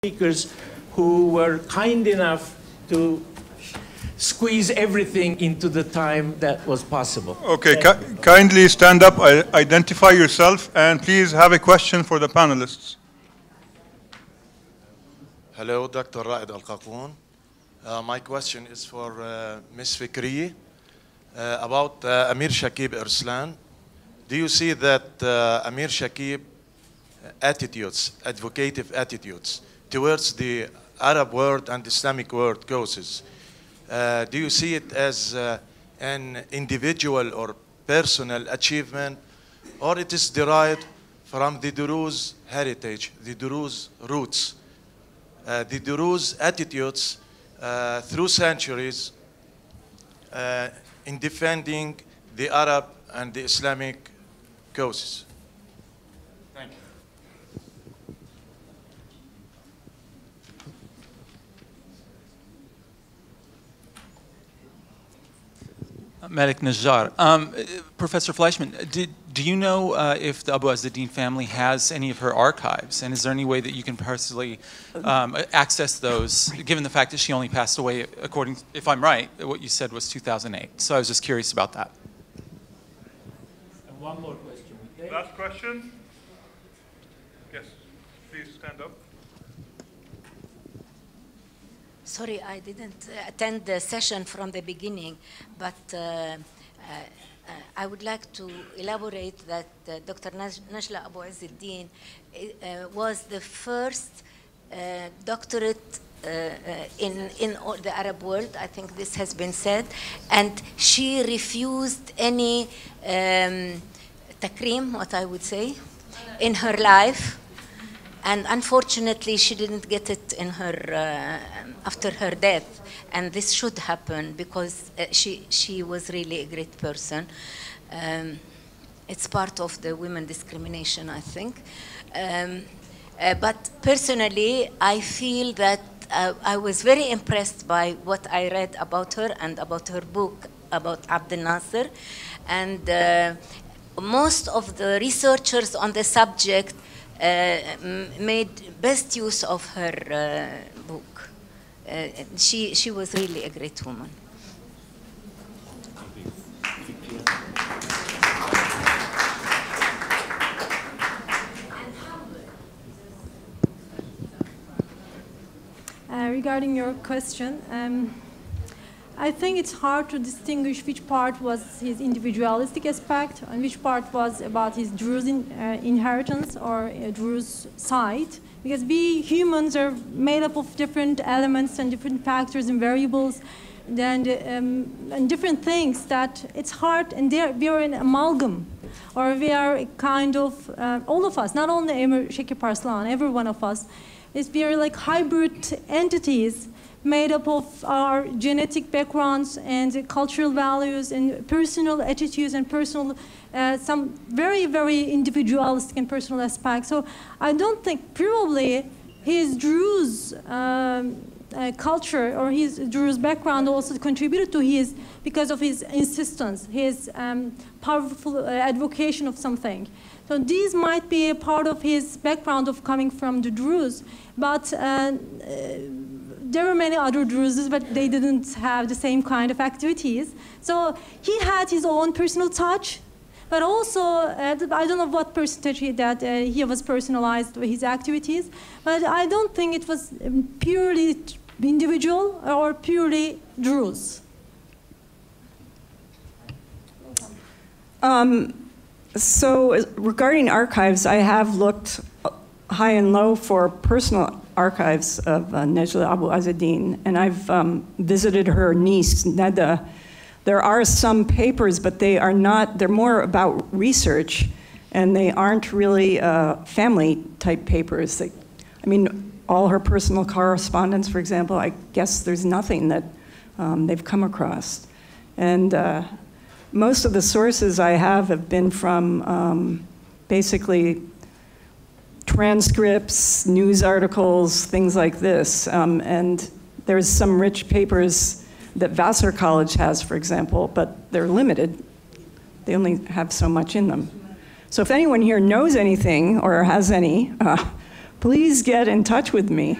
speakers who were kind enough to squeeze everything into the time that was possible. Okay, kindly stand up, identify yourself, and please have a question for the panelists. Hello, Dr. Raed Al-Qaqoon. My question is for Ms. Fikri about Amir Shakib Arslan. Do you see that Amir Shakib attitudes, advocative attitudes towards the Arab world and Islamic world causes, do you see it as an individual or personal achievement, or it is derived from the Druze heritage, the Druze roots, the Druze attitudes through centuries in defending the Arab and the Islamic causes? Thank you. Malik Najjar. Professor Fleischman, do you know if the Abu Azzuddin family has any of her archives? And is there any way that you can personally access those, given the fact that she only passed away, according, if I'm right, what you said was 2008. So I was just curious about that. And one more question. Last question. Yes, please stand up. Sorry, I didn't attend the session from the beginning, but I would like to elaborate that Dr. Najla Abu Azzuddin was the first doctorate in all the Arab world. I think this has been said, and she refused any takrim, what I would say, in her life. And unfortunately, she didn't get it in her after her death, and this should happen because she was really a great person. It's part of the women discrimination, I think. But personally, I feel that I was very impressed by what I read about her and about her book about Abdel Nasser, and most of the researchers on the subject made best use of her book. She was really a great woman. Regarding your question, I think it's hard to distinguish which part was his individualistic aspect and which part was about his Druze inheritance or Druze side, because we humans are made up of different elements and different factors and variables and different things that it's hard, and we are an amalgam, or we are a kind of, all of us, not only Amir Shakib Arslan, every one of us, we are like hybrid entities made up of our genetic backgrounds and cultural values and personal attitudes and personal, some very, very individualistic and personal aspects. So I don't think probably his Druze culture or his Druze background also contributed to his, because of his insistence, his powerful advocation of something. So these might be a part of his background of coming from the Druze, but there were many other Druzes, but they didn't have the same kind of activities. So he had his own personal touch, but also, I don't know what percentage he was personalized with his activities, but I don't think it was purely individual or purely Druze. So regarding archives, I have looked high and low for personal archives of Najla Abu Azzuddin, and I've visited her niece, Neda. There are some papers, but they are not, they're more about research, and they aren't really family-type papers. I mean, all her personal correspondence, for example, I guess there's nothing that they've come across. And most of the sources I have been from basically transcripts, news articles, things like this. And there's some rich papers that Vassar College has, for example, but they're limited. They only have so much in them. So if anyone here knows anything or has any, please get in touch with me.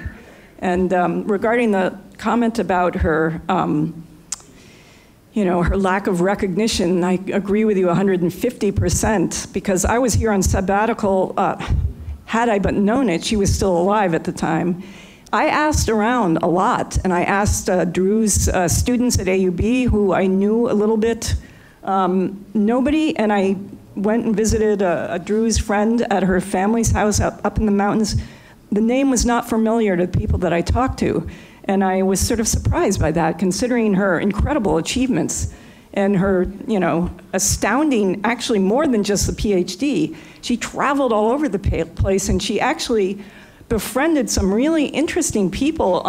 And regarding the comment about her, her lack of recognition, I agree with you 150%, because I was here on sabbatical. Had I but known it, she was still alive at the time. I asked around a lot, and I asked Druze students at AUB who I knew a little bit. Nobody, and I went and visited a Druze friend at her family's house up in the mountains. The name was not familiar to the people that I talked to, and I was sort of surprised by that, considering her incredible achievements and her, astounding, actually more than just the PhD. She traveled all over the place, and she actually befriended some really interesting people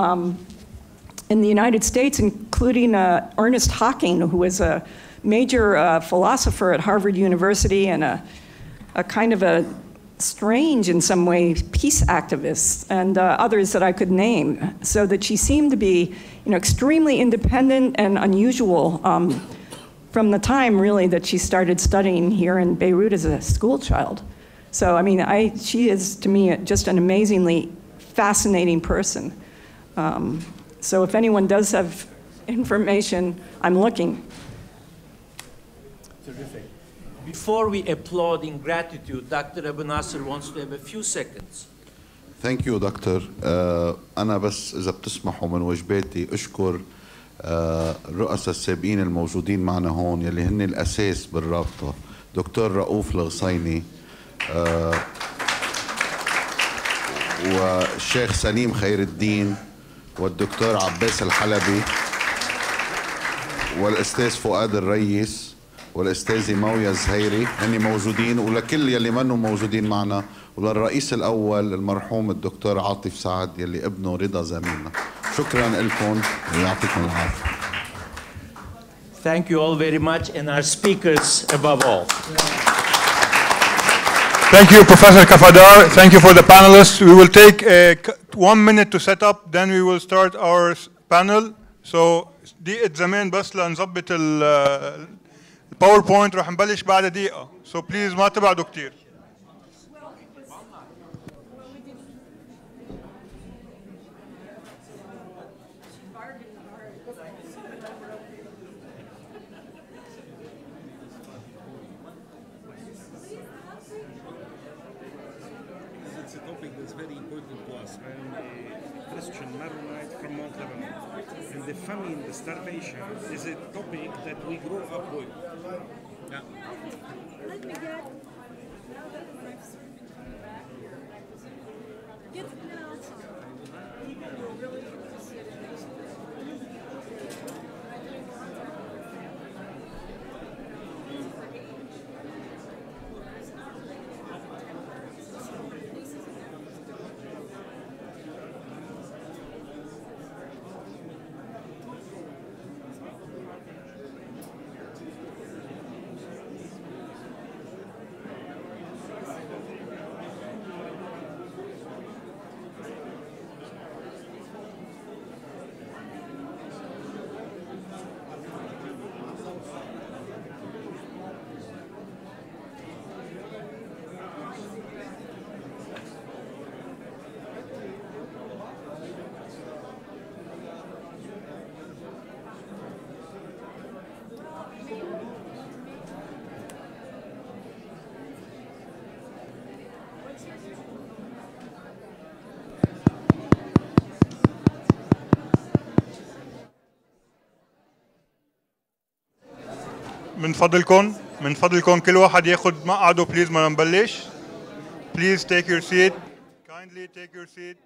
in the United States, including Ernest Hocking, who was a major philosopher at Harvard University and a kind of a strange, in some way, peace activist, and others that I could name, so that she seemed to be extremely independent and unusual from the time, really, that she started studying here in Beirut as a school child. So, I mean, she is, to me, just an amazingly fascinating person. So if anyone does have information, I'm looking. Terrific. Before we applaud in gratitude, Dr. Abu Nasser wants to have a few seconds. Thank you, Doctor. أنا بس إذا بتسمحوا من واجباتي أشكر الرؤساء السابقين الموجودين معنا هون يلي هن الأساس بالرابطة. دكتور رؤوف الغصيني والشيخ سليم خير الدين والدكتور عباس الحلبي والأستاذ فؤاد الريس والأستاذة مويا الزهيري هني موجودين، ولكل يلي منهم موجودين معنا، وللرئيس الأول المرحوم الدكتور عاطف سعد يلي ابنه رضا زميلنا. شكرا لكم ويعطيكم العافية. Thank you all very much, and our speakers above all. Thank you, Professor Kafadar. Thank you for the panelists. We will take 1 minute to set up, then we will start our panel. So دقيقة زمان بس لنظبط الباوربوينت، رح نبلش بعد دقيقة. So please ما تبعدوا كتير. The famine, the starvation, is a topic that we grow up with. Yeah. Let me get من فضلكم كل واحد ياخد مقعده بليز ما نبلش. Please take your seat. Kindly take your seat.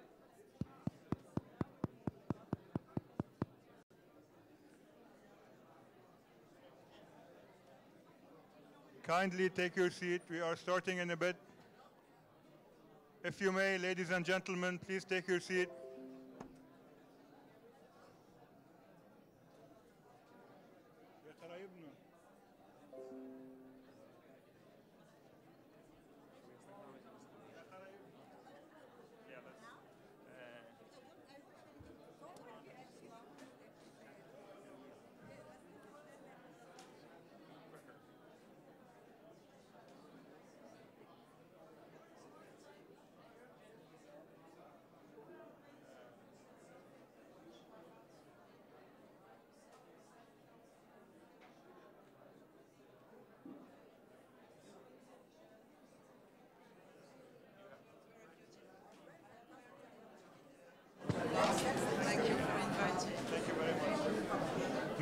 Kindly take your seat. We are starting in a bit. If you may, ladies and gentlemen, please take your seat.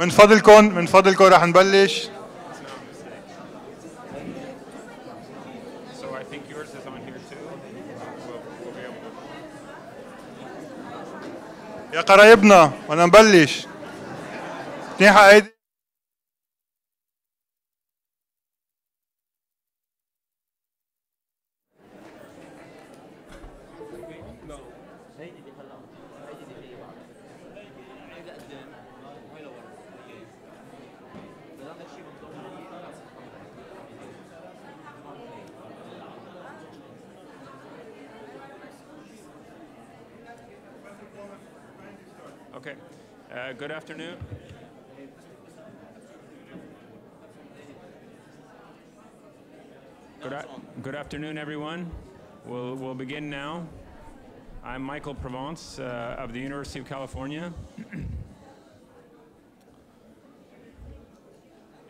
من فضلكم راح نبلش. So I think yours is on here too. We'll be able to. يا قرايبنا بدنا نبلش. منيحة ايدي. Okay. Good afternoon. Good afternoon, everyone. We'll begin now. I'm Michael Provence of the University of California.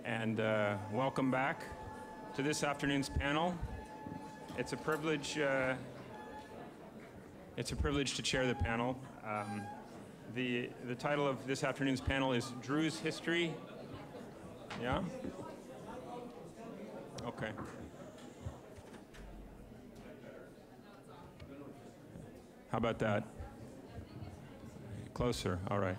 And welcome back to this afternoon's panel. It's a privilege to chair the panel. The title of this afternoon's panel is Druze History. Yeah? Okay. How about that? Closer, all right.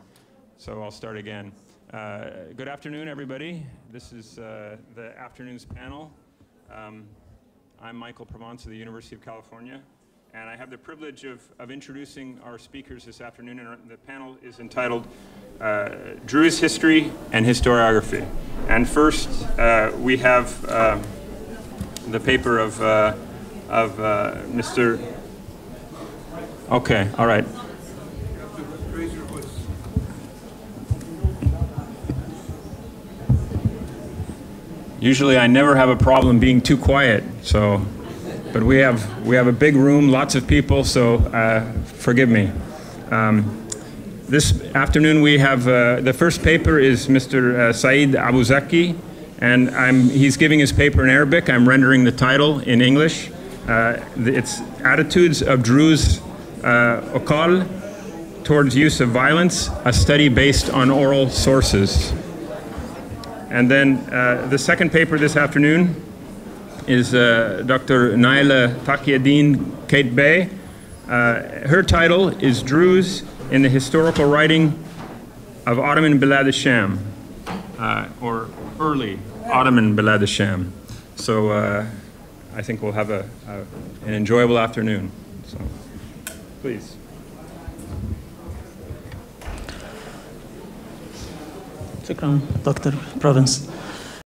So I'll start again. Good afternoon, everybody. This is the afternoon's panel. I'm Michael Provence of the University of California. And I have the privilege of introducing our speakers this afternoon. And the panel is entitled Druze History and Historiography. And first, we have the paper of Mr. Okay, all right. Usually I never have a problem being too quiet, so. But we have a big room, lots of people, so forgive me. This afternoon we have, the first paper is Mr. Saeed Abu Zaki, and he's giving his paper in Arabic. I'm rendering the title in English. It's Attitudes of Druze Okal Towards Use of Violence, a study based on oral sources. And then the second paper this afternoon is Dr. Naila Taqiyuddin Kate Bey. Her title is Druze in the Historical Writing of Ottoman Bilad al-Sham, or Early Ottoman Bilad al-Sham. So I think we'll have an enjoyable afternoon. So, please. شكرا دكتور بروفنس.